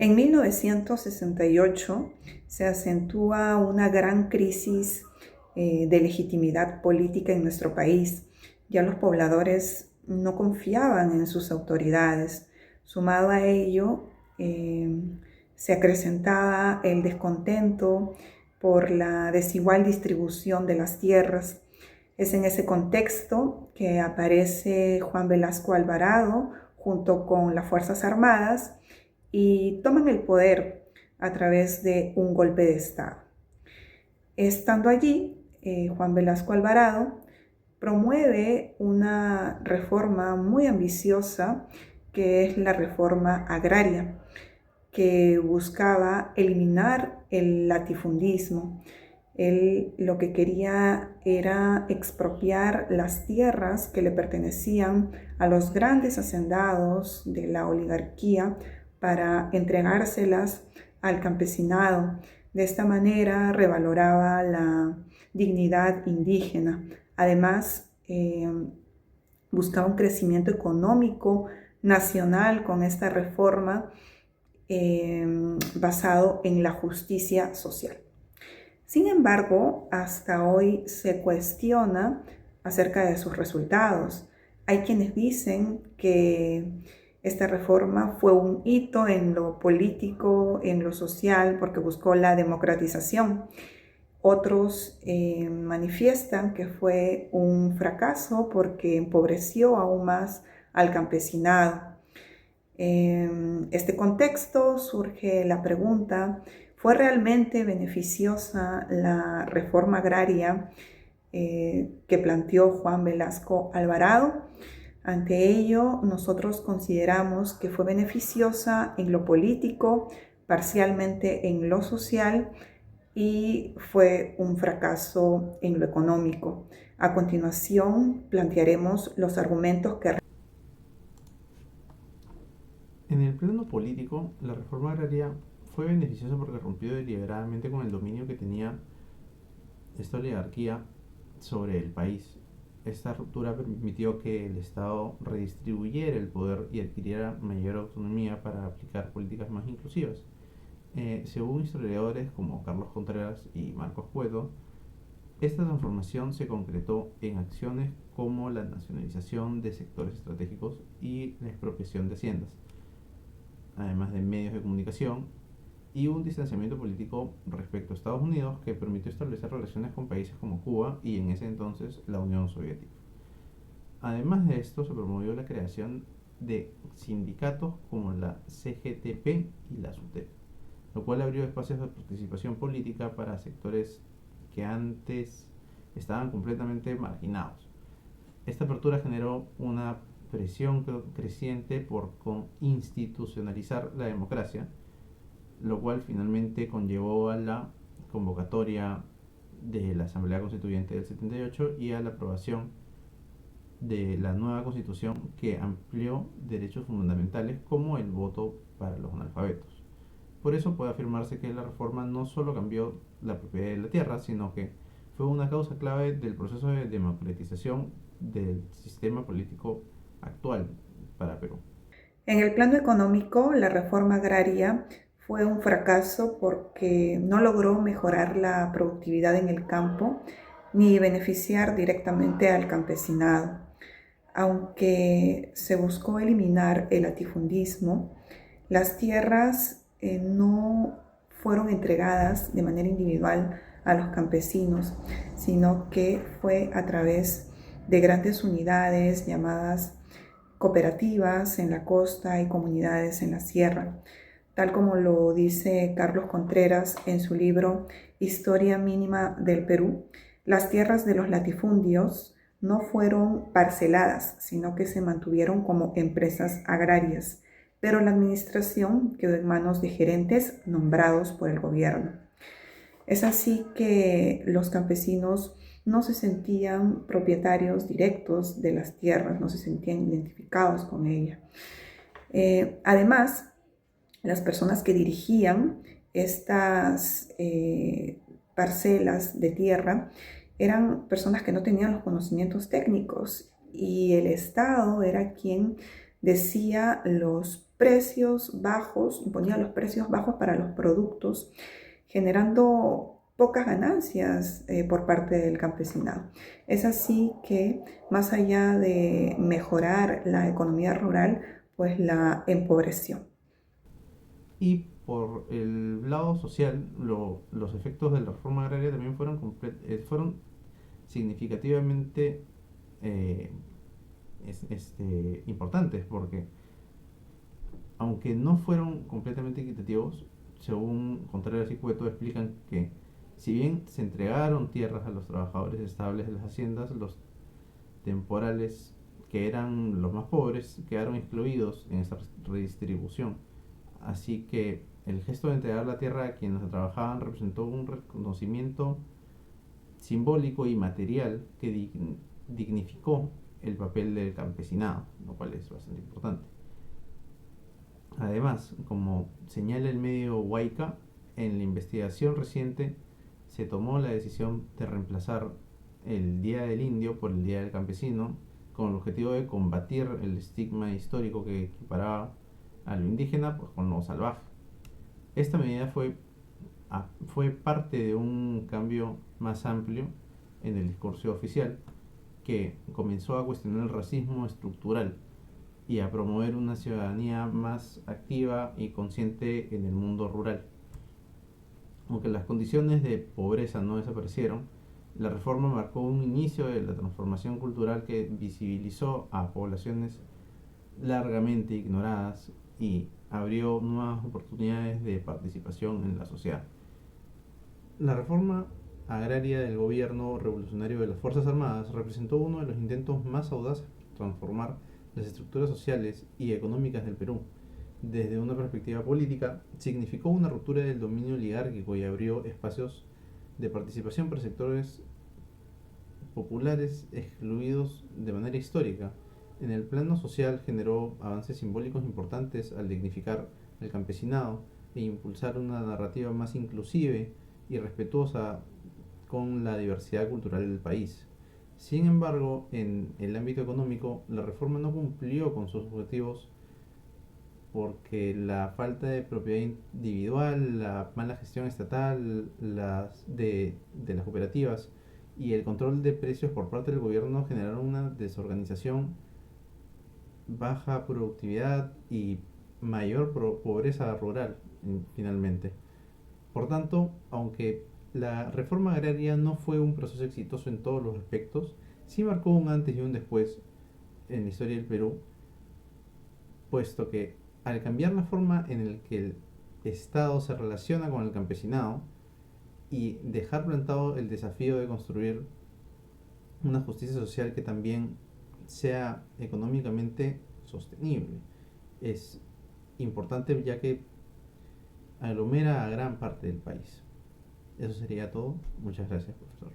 En 1968 se acentúa una gran crisis de legitimidad política en nuestro país. Ya los pobladores no confiaban en sus autoridades. Sumado a ello, se acrecentaba el descontento por la desigual distribución de las tierras. Es en ese contexto que aparece Juan Velasco Alvarado junto con las Fuerzas Armadas y toman el poder a través de un golpe de Estado. Estando allí, Juan Velasco Alvarado promueve una reforma muy ambiciosa que es la reforma agraria, que buscaba eliminar el latifundismo. Él lo que quería era expropiar las tierras que le pertenecían a los grandes hacendados de la oligarquía para entregárselas al campesinado. De esta manera revaloraba la dignidad indígena. Además, buscaba un crecimiento económico nacional con esta reforma basado en la justicia social. Sin embargo, hasta hoy se cuestiona acerca de sus resultados. Hay quienes dicen que esta reforma fue un hito en lo político, en lo social, porque buscó la democratización. Otros manifiestan que fue un fracaso porque empobreció aún más al campesinado. En este contexto surge la pregunta: ¿fue realmente beneficiosa la reforma agraria que planteó Juan Velasco Alvarado? Ante ello, nosotros consideramos que fue beneficiosa en lo político, parcialmente en lo social, y fue un fracaso en lo económico. A continuación, plantearemos los argumentos que... En el plano político, la reforma agraria fue beneficiosa porque rompió deliberadamente con el dominio que tenía esta oligarquía sobre el país. Esta ruptura permitió que el Estado redistribuyera el poder y adquiriera mayor autonomía para aplicar políticas más inclusivas. Según historiadores como Carlos Contreras y Marcos Cueto, esta transformación se concretó en acciones como la nacionalización de sectores estratégicos y la expropiación de haciendas, además de medios de comunicación, y un distanciamiento político respecto a Estados Unidos que permitió establecer relaciones con países como Cuba y en ese entonces la Unión Soviética. Además de esto, se promovió la creación de sindicatos como la CGTP y la SUTEP, lo cual abrió espacios de participación política para sectores que antes estaban completamente marginados. Esta apertura generó una presión creciente por institucionalizar la democracia, lo cual finalmente conllevó a la convocatoria de la Asamblea Constituyente del 78 y a la aprobación de la nueva Constitución que amplió derechos fundamentales como el voto para los analfabetos. Por eso puede afirmarse que la reforma no solo cambió la propiedad de la tierra, sino que fue una causa clave del proceso de democratización del sistema político actual para Perú. En el plano económico, la reforma agraria fue un fracaso porque no logró mejorar la productividad en el campo ni beneficiar directamente al campesinado. Aunque se buscó eliminar el latifundismo, las tierras no fueron entregadas de manera individual a los campesinos, sino que fue a través de grandes unidades llamadas cooperativas en la costa y comunidades en la sierra, tal como lo dice Carlos Contreras en su libro Historia Mínima del Perú. Las tierras de los latifundios no fueron parceladas, sino que se mantuvieron como empresas agrarias, pero la administración quedó en manos de gerentes nombrados por el gobierno. Es así que los campesinos no se sentían propietarios directos de las tierras, no se sentían identificados con ellas. Además, las personas que dirigían estas parcelas de tierra eran personas que no tenían los conocimientos técnicos y el Estado era quien decía los precios bajos, imponía los precios bajos para los productos, generando pocas ganancias por parte del campesinado. Es así que, más allá de mejorar la economía rural, pues la empobreció. Y por el lado social, los efectos de la reforma agraria también fueron significativamente eh, importantes, porque aunque no fueron completamente equitativos, según Contreras y Cueto explican que si bien se entregaron tierras a los trabajadores estables de las haciendas, los temporales, que eran los más pobres, quedaron excluidos en esta redistribución. Así que el gesto de entregar la tierra a quienes trabajaban representó un reconocimiento simbólico y material que dignificó el papel del campesinado, lo cual es bastante importante. Además, como señala el medio Huayca, en la investigación reciente se tomó la decisión de reemplazar el Día del Indio por el Día del Campesino, con el objetivo de combatir el estigma histórico que equiparaba a lo indígena pues, con lo salvaje. Esta medida fue parte de un cambio más amplio en el discurso oficial que comenzó a cuestionar el racismo estructural y a promover una ciudadanía más activa y consciente en el mundo rural. Aunque las condiciones de pobreza no desaparecieron, la reforma marcó un inicio de la transformación cultural que visibilizó a poblaciones largamente ignoradas y abrió nuevas oportunidades de participación en la sociedad. La reforma agraria del gobierno revolucionario de las Fuerzas Armadas representó uno de los intentos más audaces de transformar las estructuras sociales y económicas del Perú. Desde una perspectiva política, significó una ruptura del dominio oligárquico y abrió espacios de participación para sectores populares excluidos de manera histórica. En el plano social generó avances simbólicos importantes al dignificar el campesinado e impulsar una narrativa más inclusive y respetuosa con la diversidad cultural del país. Sin embargo, en el ámbito económico, la reforma no cumplió con sus objetivos porque la falta de propiedad individual, la mala gestión estatal de las cooperativas y el control de precios por parte del gobierno generaron una desorganización, baja productividad y mayor pobreza rural finalmente. Por tanto, aunque la reforma agraria no fue un proceso exitoso en todos los aspectos, sí marcó un antes y un después en la historia del Perú, puesto que al cambiar la forma en la que el Estado se relaciona con el campesinado y dejar plantado el desafío de construir una justicia social que también sea económicamente sostenible, es importante ya que aglomera a gran parte del país. Eso sería todo. Muchas gracias, profesor.